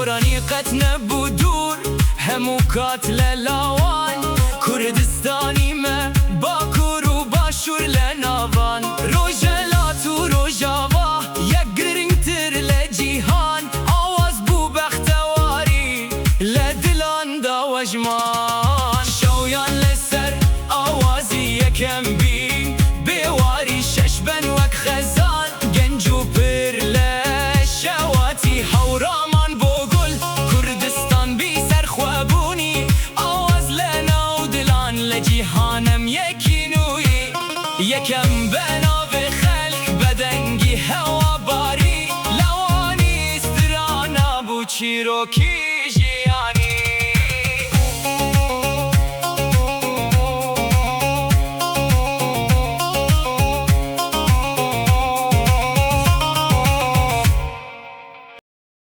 گۆرانی قەت نەبوو دوور هەموو کات لە لاوان کوردستانیمە باکوور و باشوور لە ناوان ڕۆژهەلات و ڕۆژاوا یەک گرنگتر لە جیهان ئاواز بوو بەختەواری لە دڵاندا وەژمان شەویان لەسەر ئاوازی یەکەم بین بێواری شەش بەن وەک خەزان گەنج و پر لە شەواتی هەورامان بۆ گوڵ کوردستان بی سەرخوەبوونی ئاواز لە ناو دڵان لە جیهانم یەکینووی یەکەم بەناوێ خەلک بەدەنگی هەواباری لەوانی سترانە بوو چیرۆکی